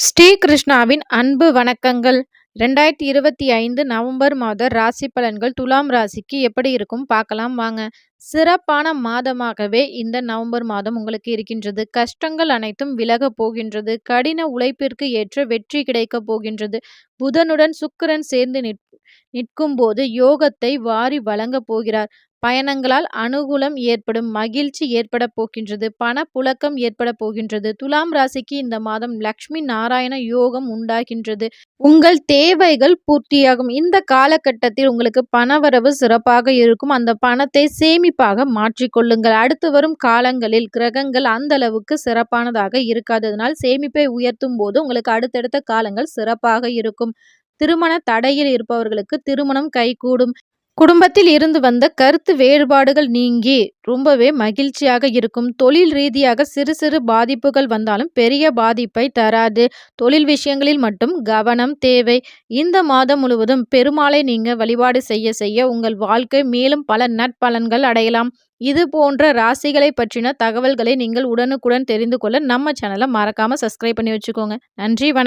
ஸ்ரீ கிருஷ்ணாவின் அன்பு வணக்கங்கள். 2025 நவம்பர் மாத ராசி பலன்கள் துலாம் ராசிக்கு எப்படி இருக்கும் பார்க்கலாம் வாங்க. சிறப்பான மாதமாகவே இந்த நவம்பர் மாதம் உங்களுக்கு இருக்கின்றது. கஷ்டங்கள் அனைத்தும் விலகப் போகின்றது. கடின உழைப்பிற்கு ஏற்ற வெற்றி கிடைக்கப் போகின்றது. புதனுடன் சுக்கிரன் சேர்ந்து நிற்கும் போது யோகத்தை வாரி வழங்கப் போகிறார். பயணங்களால் அனுகூலம் ஏற்படும். மகிழ்ச்சி ஏற்பட போகின்றது. பணப்புழக்கம் ஏற்பட போகின்றது. துலாம் ராசிக்கு இந்த மாதம் லக்ஷ்மி நாராயண யோகம் உண்டாகின்றது. உங்கள் தேவைகள் பூர்த்தியாகும். இந்த காலகட்டத்தில் உங்களுக்கு பணவரவு சிறப்பாக இருக்கும். அந்த பணத்தை சேமிப்பாக மாற்றிக்கொள்ளுங்கள். அடுத்து வரும் காலங்களில் கிரகங்கள் அந்த அளவுக்கு சிறப்பானதாக இருக்காது. அதனால் சேமிப்பை உயர்த்தும் போது உங்களுக்கு அடுத்தடுத்த காலங்கள் சிறப்பாக இருக்கும். திருமண தடையில் இருப்பவர்களுக்கு திருமணம் கைகூடும். குடும்பத்தில் இருந்து வந்த கருத்து வேறுபாடுகள் நீங்கி ரொம்பவே மகிழ்ச்சியாக இருக்கும். தொழில் ரீதியாக சிறு சிறு பாதிப்புகள் வந்தாலும் பெரிய பாதிப்பை தராது. தொழில் விஷயங்களில் மட்டும் கவனம் தேவை. இந்த மாதம் முழுவதும் பெருமாளை நீங்க வழிபாடு செய்ய செய்ய உங்கள் வாழ்க்கை மேலும் பல நற்பலன்கள் அடையலாம். இது போன்ற ராசிகளை பற்றின தகவல்களை நீங்கள் உடனுக்குடன் தெரிந்து கொள்ள நம்ம சேனலை மறக்காம சப்ஸ்கிரைப் பண்ணி வச்சுக்கோங்க. நன்றி, வணக்கம்.